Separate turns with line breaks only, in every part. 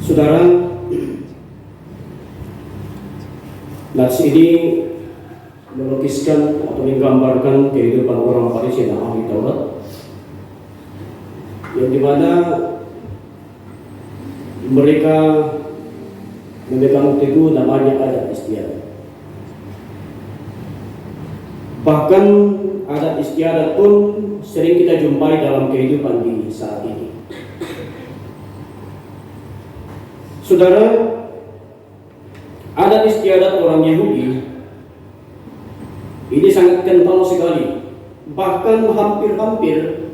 Saudara, nats ini melukiskan atau menggambarkan kehidupan orang Farisi dan ahli Taurat, yang dimana mereka memegang teguh namanya adat istiadat. Bahkan adat istiadat pun sering kita jumpai dalam kehidupan di saat ini. Saudara, adat istiadat orang Yahudi ini sangat kental sekali, bahkan hampir-hampir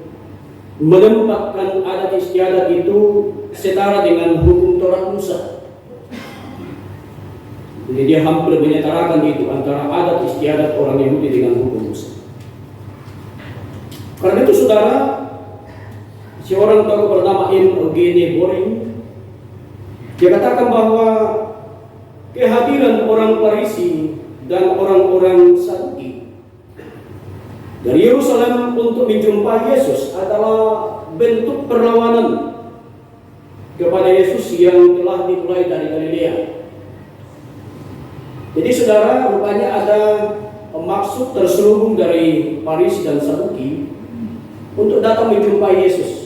menempatkan adat istiadat itu setara dengan hukum Taurat Musa. Jadi dia hampir menyetarakan itu antara adat istiadat orang Yahudi dengan hukum Musa. Karena itu saudara, seorang tokoh bernama Eugene Boring, dia katakan bahwa kehadiran orang Farisi dan orang-orang Saduki dari Yerusalem untuk menjumpai Yesus adalah bentuk perlawanan kepada Yesus yang telah dimulai dari Galilea. Jadi saudara, rupanya ada maksud terselubung dari Farisi dan Saduki untuk datang menjumpai Yesus.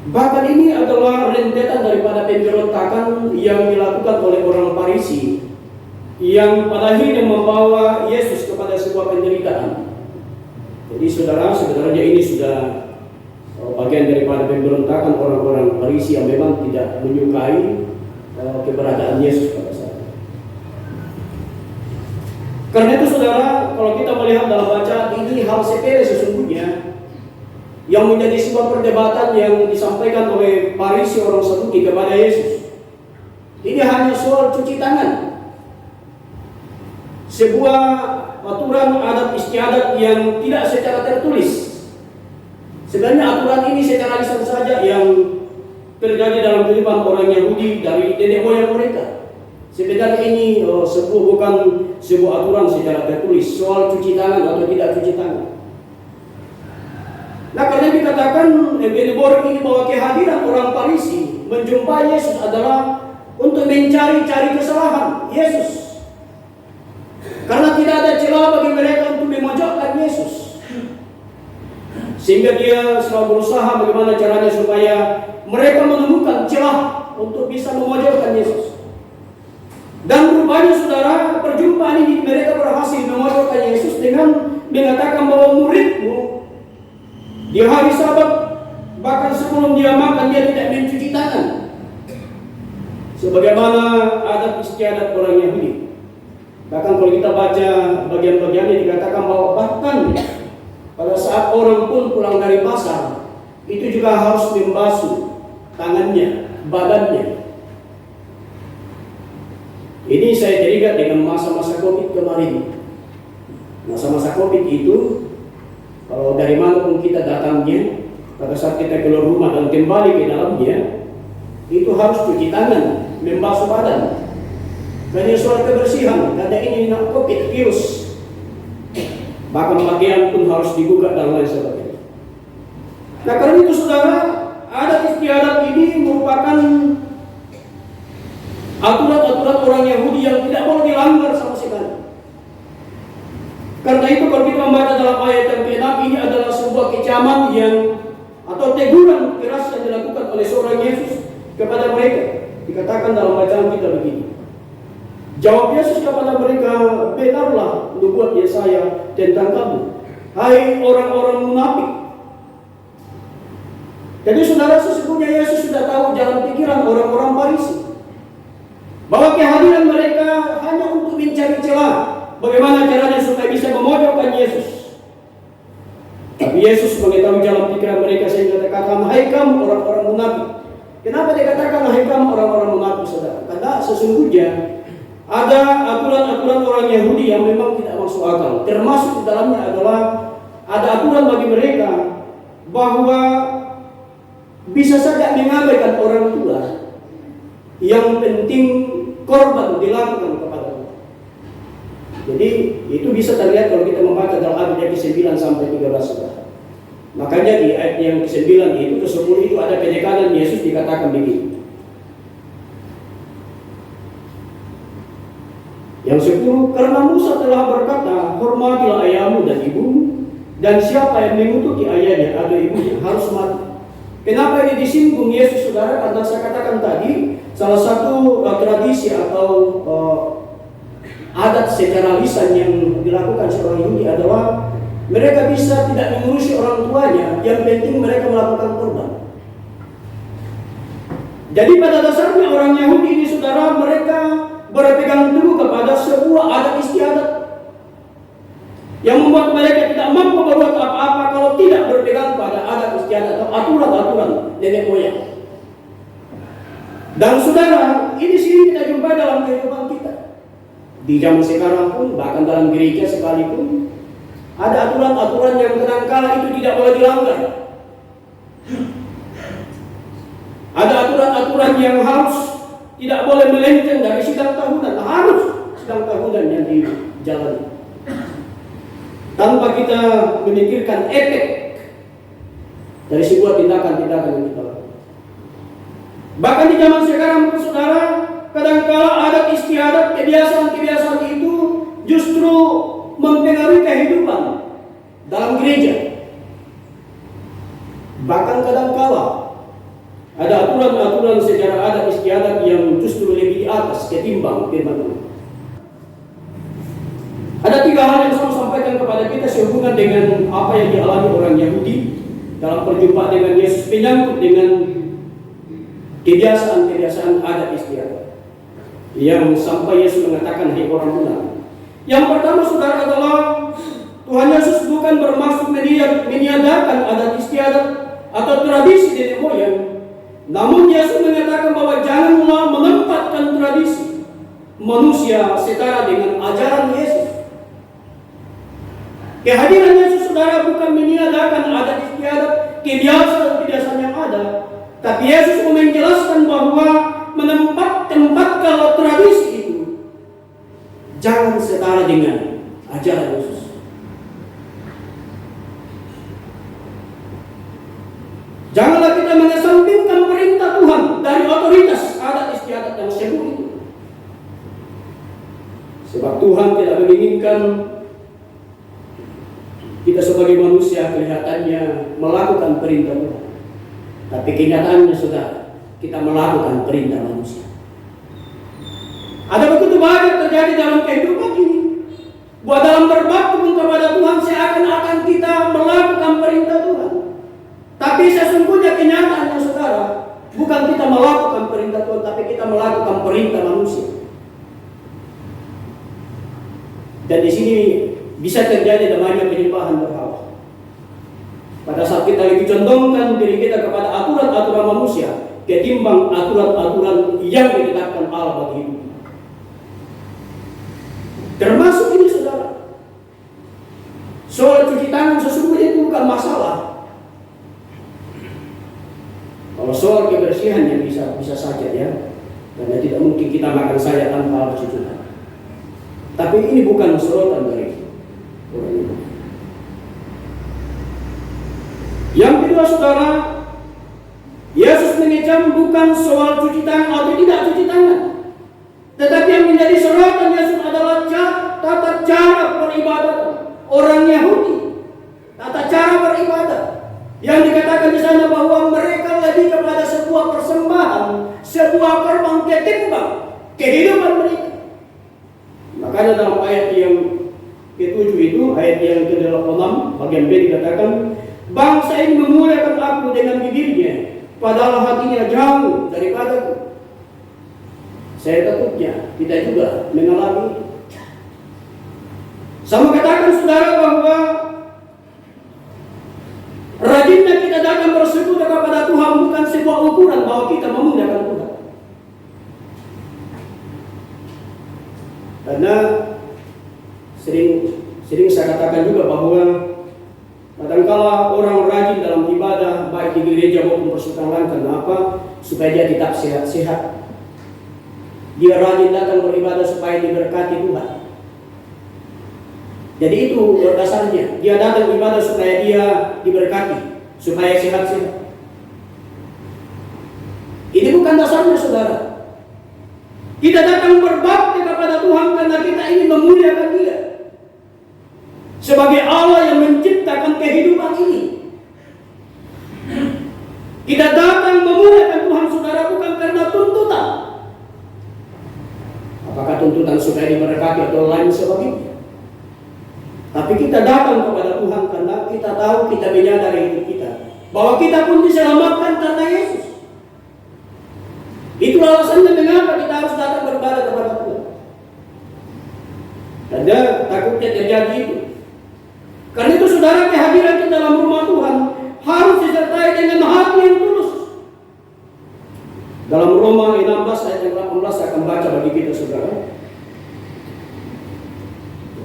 Bahkan ini adalah rentetan daripada pemberontakan yang dilakukan oleh orang Farisi yang pada akhirnya membawa Yesus kepada sebuah penderitaan. Jadi saudara, sebenarnya ini sudah bagian daripada pemberontakan orang-orang Farisi yang memang tidak menyukai keberadaan Yesus pada saat itu. Karena itu saudara, kalau kita melihat dalam bacaan ini, hal sepele sesungguhnya yang menjadi sebuah perdebatan yang disampaikan oleh Farisi orang Saduki kepada Yesus. Ini hanya soal cuci tangan, sebuah aturan adat istiadat yang tidak secara tertulis. Sebenarnya aturan ini secara lisan saja yang terjadi dalam kehidupan orang Yahudi dari nenek moyang mereka. Sebenarnya ini bukan sebuah aturan secara tertulis soal cuci tangan atau tidak cuci tangan. Nah, karena dikatakan Eugene Boring ini bahwa kehadiran orang Farisi menjumpai Yesus adalah untuk mencari-cari kesalahan Yesus, karena tidak ada celah bagi mereka untuk memojokkan Yesus, sehingga dia selalu berusaha bagaimana caranya supaya mereka menemukan celah untuk bisa memojokkan Yesus. Dan rupanya saudara, perjumpaan ini mereka berhasil memojokkan Yesus dengan mengatakan bahwa muridmu di hari Sabat, bahkan sebelum dia makan, dia tidak mencuci tangan, sebagaimana adat istiadat orang Yahudi. Bahkan kalau kita baca bagian-bagiannya, dikatakan bahwa bahkan pada saat orang pun pulang dari pasar, itu juga harus membasuh tangannya, badannya. Ini saya teringat dengan masa-masa Covid kemarin. Masa-masa Covid itu, kalau dari mana pun kita datangnya, pada saat kita keluar rumah dan kembali ke dalamnya, itu harus cuci tangan, membasuh badan. Karena soal kebersihan, karena ini COVID virus. Bahkan pakaian pun harus dibuka dan lain sebagainya. Nah, karena itu saudara, adat istiadat ini merupakan aturan-aturan orang Yahudi yang tidak boleh dilanggar sama sekali. Karena itu kalau kita membaca dalam ayat yang ke-6, ini adalah sebuah kecaman yang atau teguran keras yang dilakukan oleh seorang Yesus kepada mereka. Dikatakan dalam bacaan kita begini. Jawab Yesus kepada mereka, benarlah nubuat Yesaya tentang kamu, hai orang-orang munafik. Jadi saudara, sesungguhnya Yesus sudah tahu jalan pikiran orang-orang Farisi, bahwa kehadiran mereka hanya untuk mencari celah bagaimana caranya supaya bisa memojokkan Yesus. Tapi Yesus mengetahui jalan pikiran mereka sehingga dikatakan, hai kamu orang-orang munafik. Kenapa dikatakan hai kamu orang-orang munafik, saudara? Karena sesungguhnya ada aturan-aturan orang Yahudi yang memang tidak masuk akal. Termasuk di dalamnya adalah ada aturan bagi mereka bahwa bisa saja mengabaikan orang tua. Yang penting korban dilakukan kepada Allah. Jadi itu bisa terlihat kalau kita membaca dalam ayat 9 sampai 13. Makanya di ayat yang ke-9 itu, ke-10 itu ada penekanan Yesus dikatakan begini. Yang 10, karena Musa telah berkata, hormatilah ayahmu dan ibumu, dan siapa yang mengutuki ayahnya atau ibunya harus mati. Kenapa ini disinggung Yesus, saudara? Karena saya katakan tadi, salah satu tradisi atau adat secara lisan yang dilakukan seorang Yahudi adalah mereka bisa tidak mengurusi orang tuanya, yang penting mereka melakukan kurban. Jadi pada dasarnya orang Yahudi ini, saudara, mereka berpegang teguh kepada sebuah adat istiadat yang membuat mereka tidak mampu berbuat apa-apa kalau tidak berpegang pada adat istiadat atau aturan-aturan nenek moyang. Dan saudara, ini sini kita jumpai dalam kehidupan kita. Di zaman sekarang pun, bahkan dalam gereja sekalipun, ada aturan-aturan yang kadangkala itu tidak boleh dilanggar. Ada aturan-aturan yang harus tidak boleh melenceng dari sidang tahunan, harus sidang tahunan yang dijalani. Tanpa kita memikirkan efek dari sebuah tindakan-tindakan yang kita lakukan. Bahkan di zaman sekarang pun, saudara, kadangkala adat istiadat, kebiasaan-kebiasaan itu justru mempengaruhi kehidupan dalam gereja. Bahkan kadangkala ada aturan-aturan secara adat istiadat yang justru lebih di atas ketimbang firman Tuhan. Ada 3 hal yang saya sampaikan kepada kita sehubungan dengan apa yang dialami orang Yahudi dalam perjumpaan dengan Yesus, menyangkut dengan kebiasaan-kebiasaan adat istiadat yang sampai Yesus mengatakan, hai orang munafik. Yang pertama, saudara, adalah Tuhan Yesus bukan bermaksud meniadakan adat istiadat atau tradisi nenek moyang, namun Yesus mengatakan bahwa janganlah menempatkan tradisi manusia setara dengan ajaran Yesus. Kehadiran Yesus, saudara, bukan meniadakan adat istiadat, kebiasaan yang ada, tapi Yesus mau menjelaskan bahwa menempatkan kalau tradisi itu jangan setara dengan ajaran Yesus. Janganlah kita mengesampingkan perintah Tuhan dari otoritas adat istiadat yang semu itu. Sebab Tuhan tidak menginginkan kita sebagai manusia kelihatannya melakukan perintah Tuhan, tapi kenyataannya, saudara, kita melakukan perintah manusia. Ada begitu banyak terjadi dalam kehidupan ini, bahwa dalam berbakti kepada Tuhan seakan-akan kita melakukan perintah Tuhan, tapi sesungguhnya kenyataannya, saudara, bukan kita melakukan perintah Tuhan, tapi kita melakukan perintah manusia. Dan di sini bisa terjadi namanya penyembahan berhala. Pada saat kita lebih condongkan diri kita kepada aturan-aturan manusia ketimbang aturan-aturan yang ditetapkan Allah bagi hidup. Termasuk ini, saudara, soal cuci tangan sesungguhnya itu bukan masalah. Kalau soal kebersihan yang bisa saja, ya, karena tidak mungkin kita makan saja tanpa harus cuci tangan. Tapi ini bukan sorotan dari orang itu. Yang kedua, saudara, Yesus mengecam bukan soal cuci tangan atau tidak cuci tangan, tetapi yang menjadi sorotan Yesus adalah tata cara beribadat orang Yahudi, tata cara beribadat yang dikatakan di sana bahwa mereka lebih kepada sebuah persembahan, sebuah korban ketimbang kehidupan mereka. Makanya dalam ayat yang ke-7 itu, ayat yang ke-86 bagian B dikatakan, bangsa ini memuliakan aku dengan bibirnya, padahal hatinya jauh daripadaku. Saya takutnya kita juga mengalami. Sama katakan, saudara, bahwa rajinnya kita datang bersekutu kepada Tuhan bukan sebuah ukuran bahwa kita memuliakan Tuhan. Karena sering saya katakan juga bahwa kadangkala orang rajin dalam ibadah baik di gereja maupun persekutuan, kenapa? Supaya dia tetap sehat-sehat. Dia rajin datang beribadah supaya diberkati Tuhan. Jadi itu dasarnya. Dia datang ibadah supaya dia diberkati, supaya sehat-sehat. Ini bukan dasarnya, saudara. Kita datang berbakti kepada Tuhan karena kita ingin memuliakan Dia sebagai Allah yang menciptakan kehidupan ini. Kita datang memuliakan Tuhan, saudara, bukan karena tuntutan. Apakah tuntutan supaya diberkati atau lain sebagainya. Tapi kita datang kepada Tuhan karena kita tahu, kita menyadari hidup kita, bahwa kita pun diselamatkan karena Yesus. Itu alasannya mengapa kita harus datang beribadah kepada Tuhan. Karena takutnya terjadi itu. Karena itu, saudara, kehadiran kita dalam rumah Tuhan harus disertai dengan hati yang tulus. Dalam Roma 16 ayat yang 18 saya akan baca bagi kita, saudara.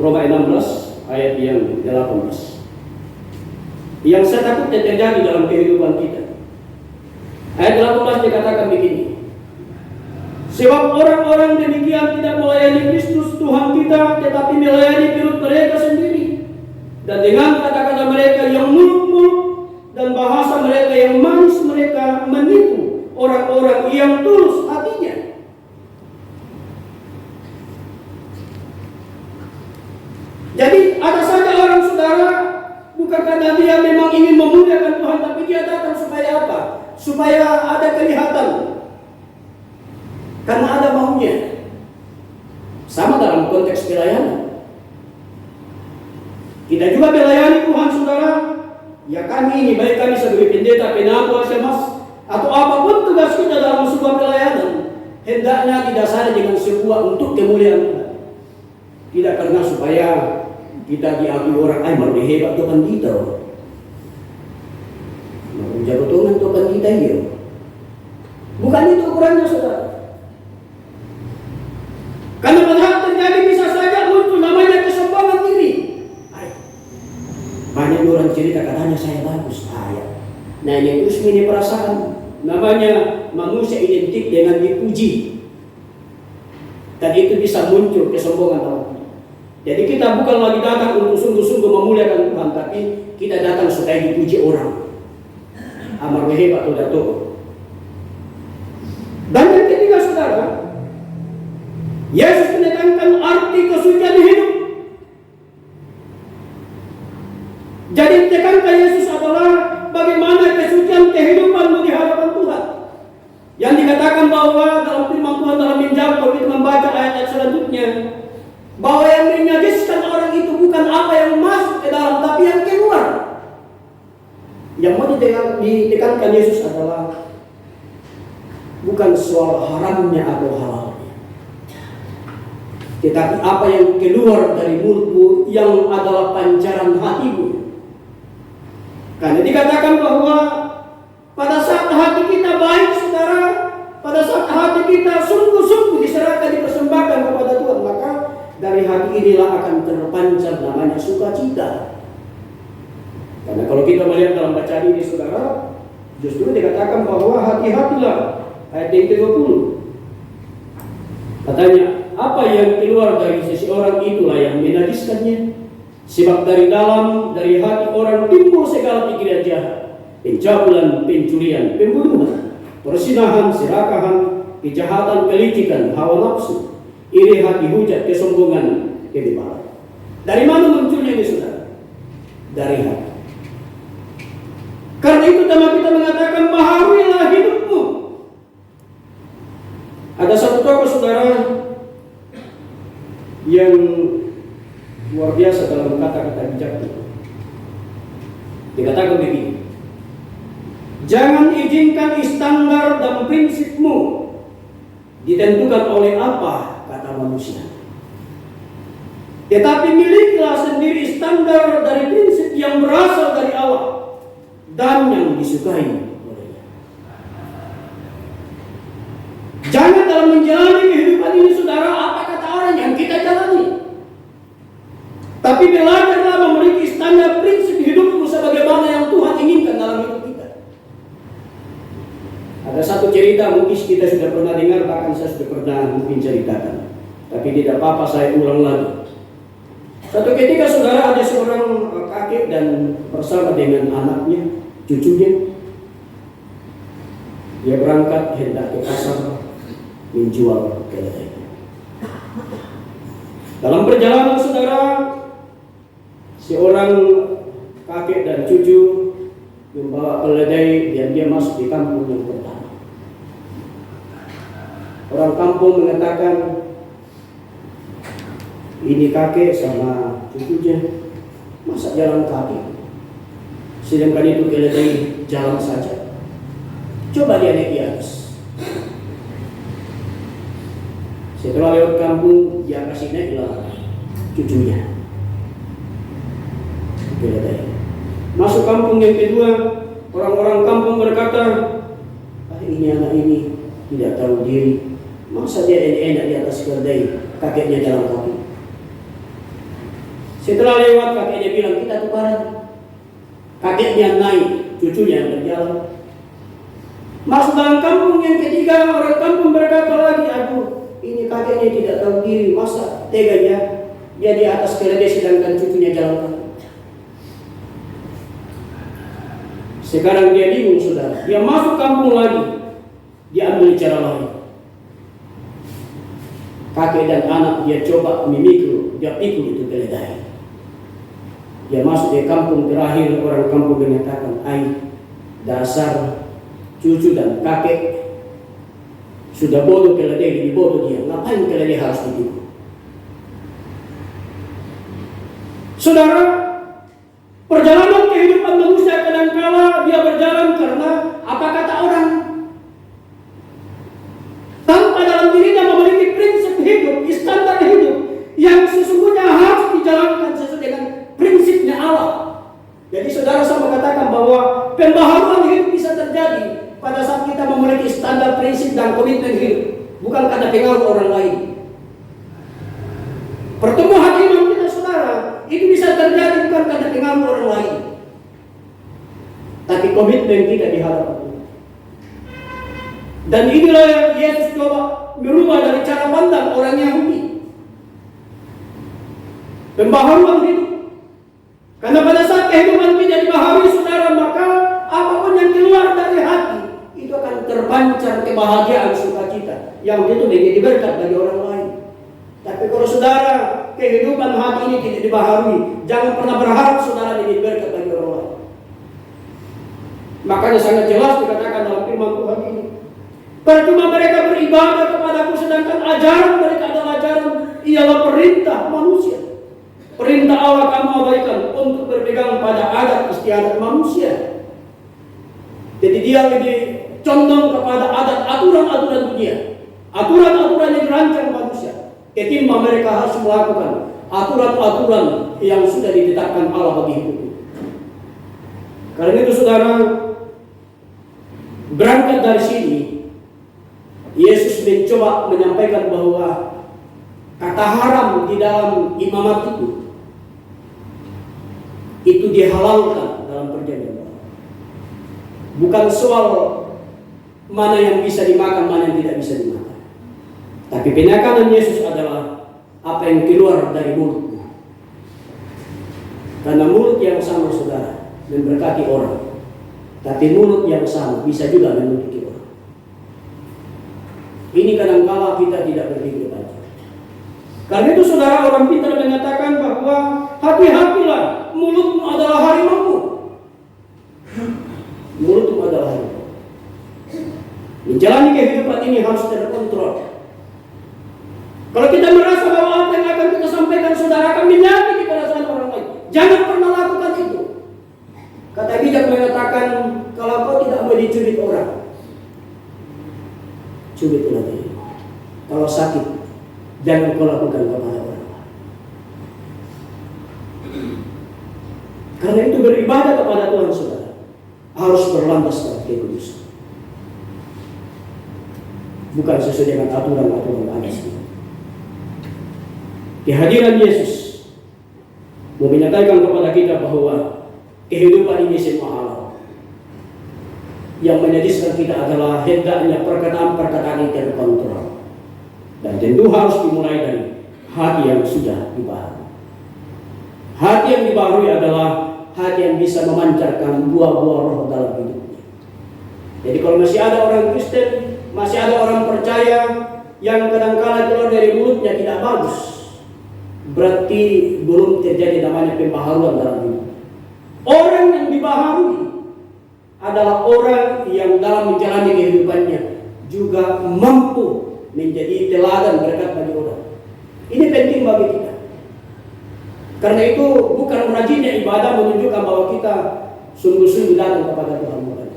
Roma 16 ayat yang 18. Yang saya takutnya terjadi dalam kehidupan kita. Ayat 18 dikatakan begini. Sebab orang-orang demikian tidak melayani Kristus Tuhan kita, tetapi melayani perut mereka sendiri. Dan dengan kata-kata mereka yang muluk-muluk dan bahasa mereka yang manis, mereka menipu orang-orang yang tulus hatinya. Jadi ada saja orang, saudara, bukan karena dia memang ingin memuliakan Tuhan, tapi dia datang supaya apa? Supaya ada kelihatan. Karena ada maunya. Sama dalam konteks pelayanan. Kita juga melayani Tuhan, saudara. Ya kami ini, baik kami sebagai pendeta, penatua, semas, atau apapun tugas kita dalam sebuah pelayanan, hendaknya didasari dengan sebuah untuk kemuliaan Tuhan. Tidak karena supaya kita diakui orang, malu hebat Tuhan kita. Malu jagotongan Tuhan kita ya. Bukan itu ukurannya, saudara. Karena padahal terjadi bisa saja muncul namanya kesombongan diri. Banyak orang cerita katanya saya bagus. Nah ini terus ini perasaan. Namanya manusia identik dengan dipuji. Dan itu bisa muncul kesombongan dalam diri. Jadi kita bukan lagi datang untuk sungguh-sungguh memuliakan Tuhan, tapi kita datang supaya dipuji orang. Amar hebat atau dato. Dan yang ketiga, saudara, Yesus menekankan arti kesucian hidup. Jadi tekankan Yesus adalah bagaimana kesucian kehidupanmu di hadapan Tuhan. Yang dikatakan bahwa dalam firman Tuhan dalam Injil, kalau kita membaca ayat-ayat selanjutnya, bahwa yang menajiskan orang itu bukan apa yang masuk ke dalam, tapi yang keluar. Yang mau ditekankan Yesus adalah bukan soal haramnya atau halalnya, tetapi apa yang keluar dari mulutmu yang adalah pancaran hatimu. Karena dikatakan bahwa pada saat hati kita baik, saudara, pada saat hati kita sungguh-sungguh diserahkan, dipersembahkan kepada Tuhan, maka dari hati inilah akan terpancar namanya sukacita. Karena kalau kita melihat dalam bacaan ini, saudara, justru dikatakan bahwa hati-hatilah, ayat yang ke-20. Katanya, apa yang keluar dari seseorang itulah yang menajiskannya. Sebab dari dalam, dari hati orang timbul segala pikiran jahat, pencabulan, pencurian, pembunuhan, persinahan, serakahan, kejahatan, kelicikan, hawa nafsu, iri hati, hujat, kesombongan, kebebalan. Dari mana munculnya ini, saudara? Dari hati. Karena itu tema kita mengatakan baharuilah hidupmu. Ada satu tokoh, saudara, yang luar biasa dalam kata-kata bijaknya. Dikatakan begini, jangan izinkan standar dan prinsipmu ditentukan oleh apa kata manusia, tetapi milikilah sendiri standar dari prinsip yang berasal dari Allah dan yang disukai olehnya. Jangan dalam menjalani kehidupan ini, saudara, apa kata orang yang kita jalani, tapi belajarlah memiliki standar prinsip hidupmu sebagaimana yang Tuhan inginkan dalam hidup kita. Ada satu cerita mungkin kita sudah pernah dengar, bahkan saya sudah pernah mungkin ceritakan, tapi tidak apa-apa saya ulang lagi. Satu ketika saudara ada seorang kakek dan bersama dengan anaknya, cucunya, dia berangkat hendak ke pasar menjual keledai. Dalam perjalanan saudara, seorang kakek dan cucu membawa keledai dan dia masuk di kampung yang pertama. Orang kampung mengatakan, ini kakek sama cucunya masa jalan kaki, sedangkan itu keledai jalan saja. Coba dia naik di atas. Setelah lewat kampung, dia kasih naiklah cucunya keledai. Masuk kampung yang kedua, orang-orang kampung berkata, ini anak ini tidak tahu diri, masa dia enak di atas keledai, kakeknya jalan kaki. Setelah lewat, kakeknya bilang, kita tukaran. Kakeknya naik, cucunya berjalan. Masuk dalam kampung yang ketiga, orang kampung berkata lagi, aduh, ini kakeknya tidak tahu diri, masa teganya dia di atas keledai sedangkan cucunya jalan kaki. Sekarang dia bingung saudara, dia masuk kampung lagi, dia ambil cara lain. Kakek dan anak dia coba memikul, dia pikul itu keledai. Dia masuk di kampung terakhir, orang kampung mengatakan, dasar cucu dan kakek sudah bodoh keledai, dibodoh dia. Ngapain keledai harus dipikul? Saudara, perjalanan kehidupan manusia kadangkala dia berjalan karena apa kata orang. Tanpa dalam dirinya memiliki prinsip hidup, standar hidup yang sesungguhnya harus dijalankan sesuai dengan prinsipnya Allah. Jadi saudara, saya mengatakan bahwa pembaharuan hidup bisa terjadi pada saat kita memiliki standar prinsip dan komitmen hidup, bukan karena pengaruh orang lain. Pertumbuhan iman kita saudara, itu bisa terjadi bukan karena pengaruh orang lain, tapi komitmen kita di hadapan Allah. Dan inilah yang Yesus coba merubah dari cara pandang orang Yahudi. Pembaharuan hidup. Karena pada saat kehidupan kita dibaharui saudara, maka apapun yang keluar dari hati itu akan terpancar kebahagiaan, sukacita yang itu menjadi berkat bagi orang lain. Tapi kalau saudara kehidupan hati ini tidak dibaharui, jangan pernah berharap saudara menjadi berkat bagi orang lain. Makanya sangat jelas dikatakan dalam firman Tuhan ini, percuma mereka beribadah kepadaku sedangkan ajaran mereka adalah ajaran ialah perintah manusia. Perintah Allah kamu abaikan untuk berpegang pada adat istiadat manusia. Jadi dia lebih condong kepada adat aturan-aturan dunia, aturan-aturan yang dirancang manusia, ketimbang mereka harus melakukan aturan-aturan yang sudah ditetapkan Allah bagi hidup. Karena itu saudara, berangkat dari sini Yesus mencoba menyampaikan bahwa kata haram di dalam imamat itu dihalalkan dalam perjanjian baru. Bukan soal mana yang bisa dimakan, mana yang tidak bisa dimakan. Tapi penekanan Yesus adalah apa yang keluar dari mulutnya. Karena mulut yang sama saudara memberkati orang, tapi mulut yang sama bisa juga memiliki orang. Ini kadangkala kita tidak berpikir panjang. Karena itu saudara, orang pintar mengatakan bahwa hati-hatilah, mulutmu adalah harimau. Mulutmu adalah harimau. Menjalani kehidupan ini harus terkontrol. Kalau kita merasa bahwa apa yang akan kita sampaikan saudara akan menyakiti perasaan orang lain, jangan pernah lakukan itu. Kata bijak mengatakan, kalau kau tidak mau dicubit orang, cubitlah diri. Kalau sakit, jangan kau lakukan kepada orang. Karena itu beribadah kepada Tuhan saudara harus berlandaskan kekudusan, bukan sesuai dengan aturan-aturan agama. Kehadiran Yesus mau menyatakan kepada kita bahwa kehidupan ini semua halal. Yang menyedihkan kita adalah hendaknya perkataan-perkataan yang terkontrol. Dan tentu harus dimulai dari hati yang sudah dibaharui. Hati yang dibaharui adalah hati yang bisa memancarkan buah-buah roh dalam hidupnya. Jadi kalau masih ada orang Kristen, masih ada orang percaya yang kadang-kala keluar dari mulutnya tidak bagus, berarti belum terjadi namanya pembaharuan dalam hidup. Orang yang dibaharui adalah orang yang dalam menjalani kehidupannya juga mampu menjadi teladan berkat bagi orang. Ini penting bagi kita. Karena itu bukan rajinnya ibadah menunjukkan bahwa kita sungguh-sungguh datang kepada Tuhan bukan.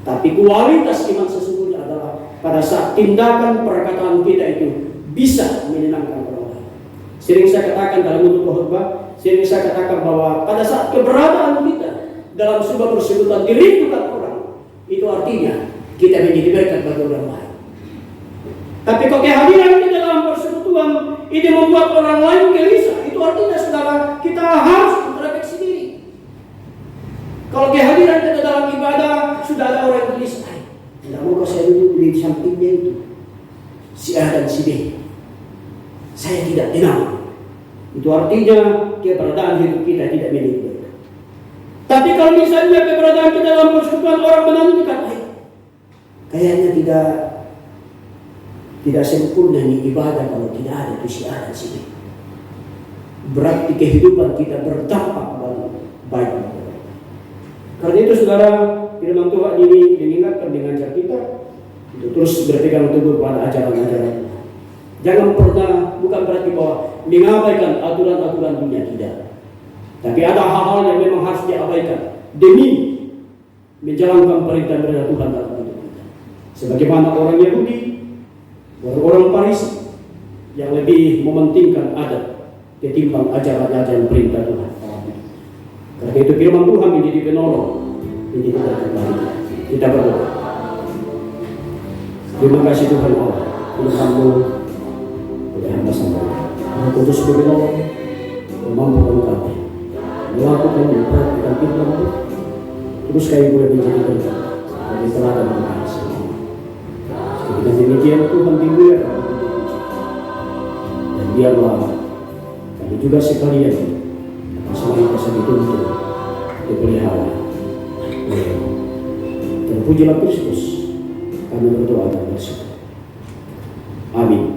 Tapi kualitas iman sesungguhnya adalah pada saat tindakan perkataan kita itu bisa menyenangkan orang lain. Sering saya katakan dalam bentuk khotbah, sering saya katakan bahwa pada saat keberadaan kita dalam sebuah persekutuan dirindukan orang, itu artinya kita menjadi berkat bagi orang lain. Tapi kalau kehadiran kita dalam persekutuan ini membuat orang lain gelisah, itu artinya saudara kita harus introspeksi diri. Kalau kehadiran kita dalam ibadah sudah ada orang yang gelisah, tidak mau saya duduk di sampingnya itu si A dan si B, saya tidak tenang. Itu artinya keberadaan hidup kita tidak milik. Tapi kalau misalnya keberadaan kita dalam persekutuan orang menantikan, kayaknya tidak sempurna nih ibadah kalau tidak ada itu si A dan si B. Berarti kehidupan kita berdampak baik. Karena itu saudara, firman Tuhan ini mengingatkan dengan kita itu terus berpegang teguh pada ajaran-ajaran. Jangan pernah, bukan berarti bahwa mengabaikan aturan-aturan dunia, tidak. Tapi ada hal-hal yang memang harus diabaikan demi menjalankan perintah-perintah Tuhan dalam hidup kita. Sebagaimana orang Yahudi, orang Farisi yang lebih mementingkan adat ketimbang ajaran-ajaran perintah Tuhan. Karena itu firman Tuhan menjadi penolong, menjadi terbaik. Kita berdoa. Terima kasih Tuhan Allah, Tuhan-Mu, oleh hamba sambal. Roh Kudus berpenolong, memampukan kami melakukan memperhatikan firman-Mu. Terus kami boleh menjadi berkat bagi teladan dan kasih. Dan demikian Tuhan dimuliakan dan biarlah kami juga sekalian selain kasih dituntut dipelihara. Terpujilah Kristus. Kami berdoa dan bersyukur. Amin.